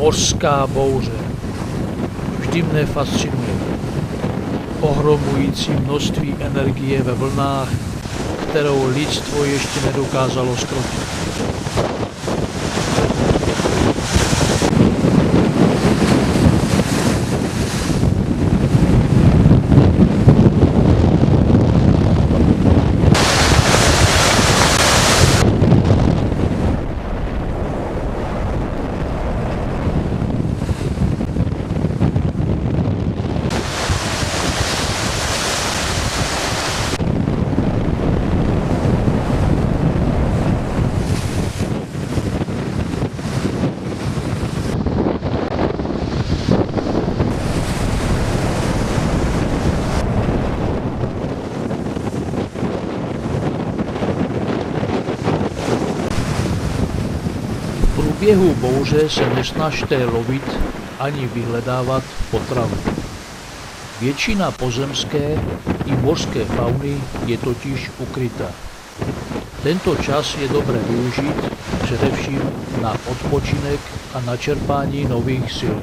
Mořská bouře. Vždy mne fascinuje. Ohromující množství energie ve vlnách, kterou lidstvo ještě nedokázalo zkrotit. V běhu bouře se nesnažte lovit ani vyhledávat potravu. Většina pozemské i mořské fauny je totiž ukryta. Tento čas je dobré využít především na odpočinek a na čerpání nových sil.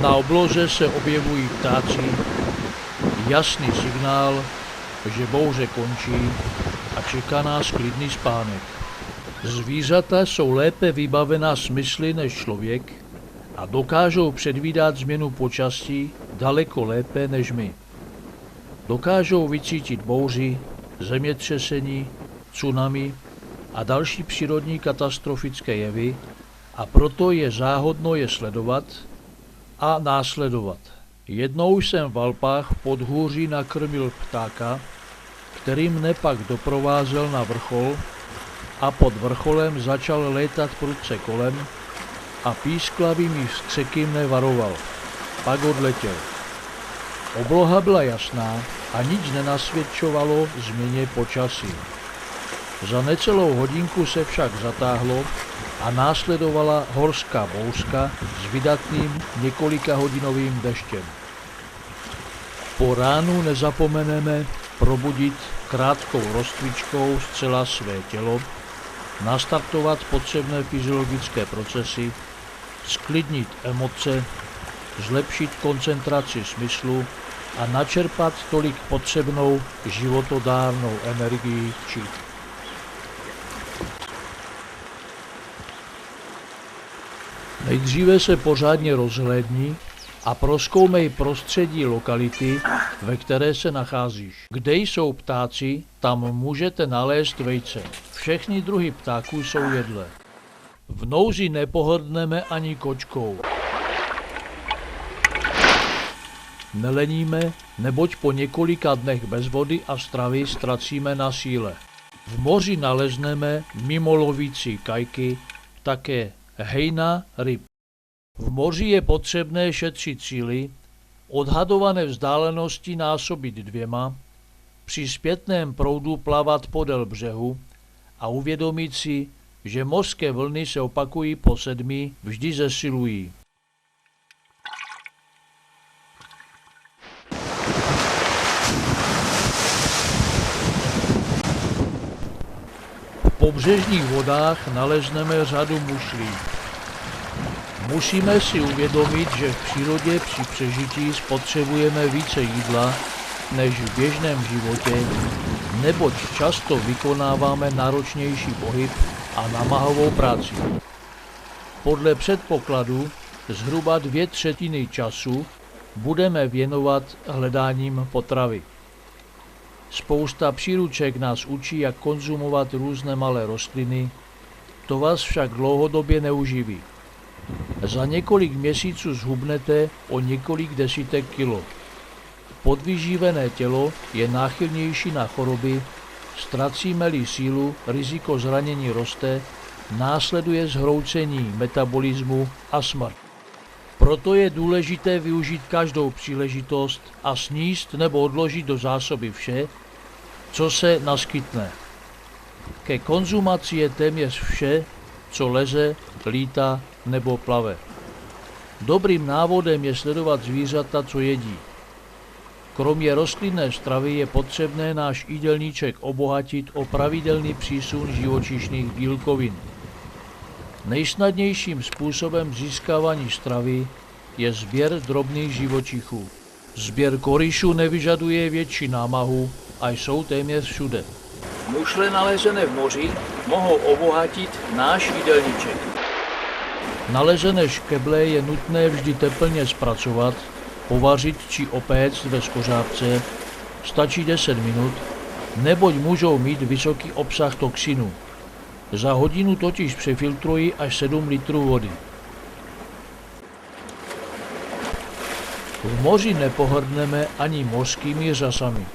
Na obloze se objevují ptáci, jasný signál, že bouře končí a čeká nás klidný spánek. Zvířata jsou lépe vybavená smysly než člověk a dokážou předvídat změnu počasí daleko lépe než my. Dokážou vycítit bouři, zemětřesení, tsunami a další přírodní katastrofické jevy a proto je záhodno je sledovat a následovat. Jednou jsem v Alpách v podhůří nakrmil ptáka, který mne pak doprovázel na vrchol a pod vrcholem začal létat prudce kolem a písklavými vzkřeky mne varoval. Pak odletěl. Obloha byla jasná a nic nenasvědčovalo změně počasí. Za necelou hodinku se však zatáhlo a následovala horská bouřka s vydatným několikahodinovým deštěm. Po ránu nezapomeneme probudit krátkou rozcvičkou zcela své tělo, nastartovat potřebné fyziologické procesy, sklidnit emoce, zlepšit koncentraci smyslu a načerpat tolik potřebnou životodárnou energii či. Nejdříve se pořádně rozhlédni a prozkoumej prostředí lokality, ve které se nacházíš. Kde jsou ptáci, tam můžete nalézt vejce. Všechny druhy ptáků jsou jedlé. V nouzi nepohrdneme ani kočkou. Neleníme, neboť po několika dnech bez vody a stravy ztracíme na síle. V moři nalezneme mimo lovící kajky také hejna ryb. V moři je potřebné šetřit síly, odhadované vzdálenosti násobit 2, při zpětném proudu plavat podél břehu a uvědomit si, že mořské vlny se opakují po 7, vždy zesilují. V pobřežních vodách nalezneme řadu mušlí. Musíme si uvědomit, že v přírodě při přežití spotřebujeme více jídla než v běžném životě, neboť často vykonáváme náročnější pohyb a namáhavou práci. Podle předpokladu zhruba 2/3 času budeme věnovat hledáním potravy. Spousta příruček nás učí, jak konzumovat různé malé rostliny, to vás však dlouhodobě neuživí. Za několik měsíců zhubnete o několik desítek kilo. Podvyživené tělo je náchylnější na choroby, ztracíme-li sílu, riziko zranění roste, následuje zhroucení metabolismu a smrt. Proto je důležité využít každou příležitost a sníst nebo odložit do zásoby vše, co se naskytne. Ke konzumaci je téměř vše, co leze, lítá nebo plave. Dobrým návodem je sledovat zvířata, co jedí. Kromě rostlinné stravy je potřebné náš jídelníček obohatit o pravidelný přísun živočišných bílkovin. Nejsnadnějším způsobem získávání stravy je sběr drobných živočichů. Sběr koryšů nevyžaduje větší námahu a jsou téměř všude. Mušle nalezené v moři mohou obohatit náš jídelníček. Nalezené škeble je nutné vždy teplně zpracovat, povařit či opéct ve skořápce, stačí 10 minut, neboť můžou mít vysoký obsah toxinů. Za hodinu totiž přefiltrují až 7 litrů vody. V moři nepohrdneme ani mořskými řasami.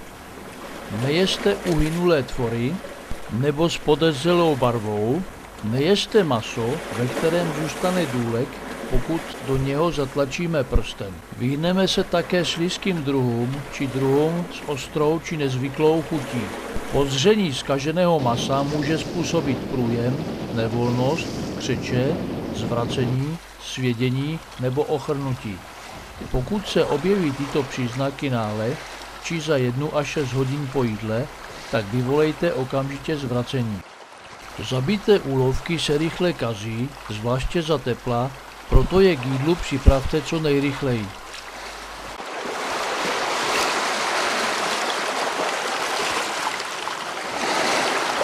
Nejeste uhynulé tvory nebo s podezřelou barvou, nejeste maso, ve kterém zůstane důlek, pokud do něho zatlačíme prstem. Vyhneme se také slizkým druhům či druhům s ostrou či nezvyklou chutí. Pozření zkaženého masa může způsobit průjem, nevolnost, křeče, zvracení, svědění nebo ochrnutí. Pokud se objeví tyto příznaky náhle či za 1 až 6 hodin po jídle, tak vyvolejte okamžitě zvracení. Zabité úlovky se rychle kazí, zvláště za tepla, proto je k jídlu připravte co nejrychleji.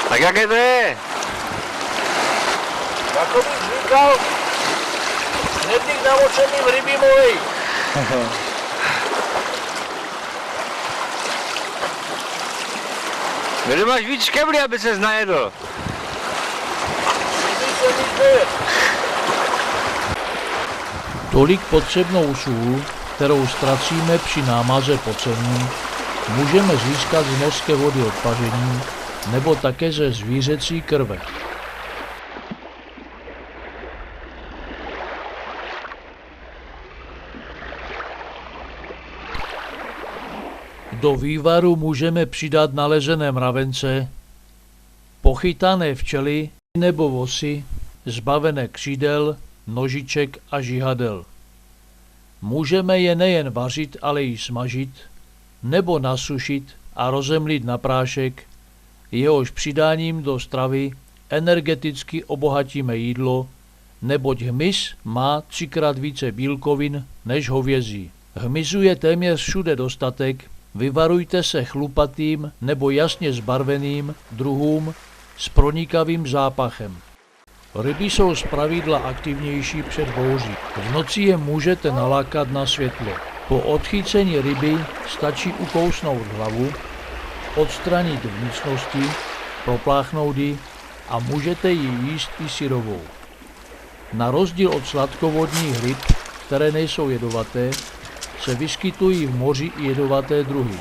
Tak jaké to je? Jako bych říkal, hnedlik namočený v rybím oleji. Kde máš víc škebly, aby ses najedl? Tolik potřebnou sůl, kterou ztracíme při námaze po cenu, můžeme získat z mořské vody od paření nebo také ze zvířecí krve. Do vývaru můžeme přidat nalezené mravence, pochytané včely nebo vosy, zbavené křídel, nožiček a žihadel. Můžeme je nejen vařit, ale i smažit, nebo nasušit a rozemlit na prášek, jehož přidáním do stravy energeticky obohatíme jídlo, neboť hmyz má 3krát více bílkovin než hovězí. Hmyzu je téměř všude dostatek, vyvarujte se chlupatým nebo jasně zbarveným druhům s pronikavým zápachem. Ryby jsou zpravidla aktivnější před bouří. V noci je můžete nalákat na světlo. Po odchycení ryby stačí ukousnout hlavu, odstranit vnitřnosti, propláchnout ji a můžete ji jíst i syrovou. Na rozdíl od sladkovodních ryb, které nejsou jedovaté, se vyskytují v moři i jedovaté druhy.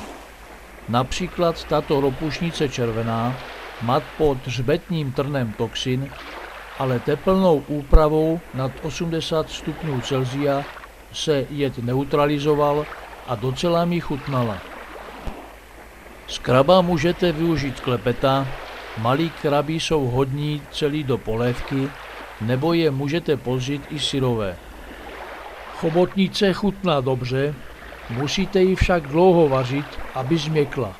Například tato ropušnice červená má pod hřbetním trnem toxin, ale teplnou úpravou nad 80 stupňů Celsia se jed neutralizoval a docela mi chutnala. Z kraba můžete využít klepeta, malí krabi jsou hodní celý do polévky, nebo je můžete pozřít i syrové. Chobotnice chutná dobře, musíte ji však dlouho vařit, aby změkla.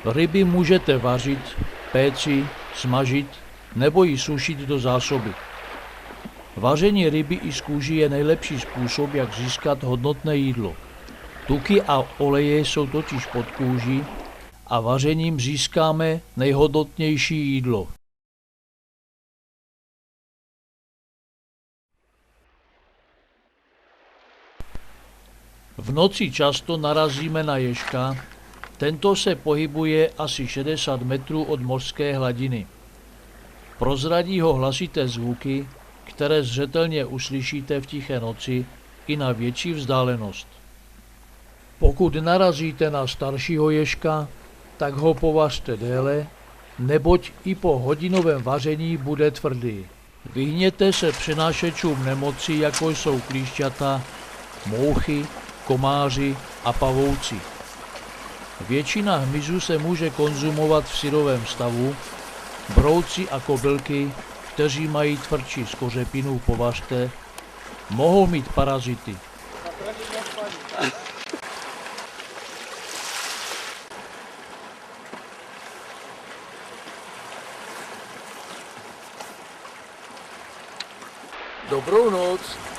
Ryby můžete vařit, péci, smažit nebo ji sušit do zásoby. Vaření ryby i z kůží je nejlepší způsob, jak získat hodnotné jídlo. Tuky a oleje jsou totiž pod kůží a vařením získáme nejhodnotnější jídlo. V noci často narazíme na ježka, tento se pohybuje asi 60 metrů od mořské hladiny. Prozradí ho hlasité zvuky, které zřetelně uslyšíte v tiché noci i na větší vzdálenost. Pokud narazíte na staršího ježka, tak ho povařte déle, neboť i po hodinovém vaření bude tvrdý. Vyhněte se přenášečům nemocí, jako jsou klíšťata, mouchy, komáři a pavouci. Většina hmyzu se může konzumovat v syrovém stavu, brouci a kobylky, kteří mají tvrdší skořepinu, povařte, mohou mít parazity. Dobrou noc.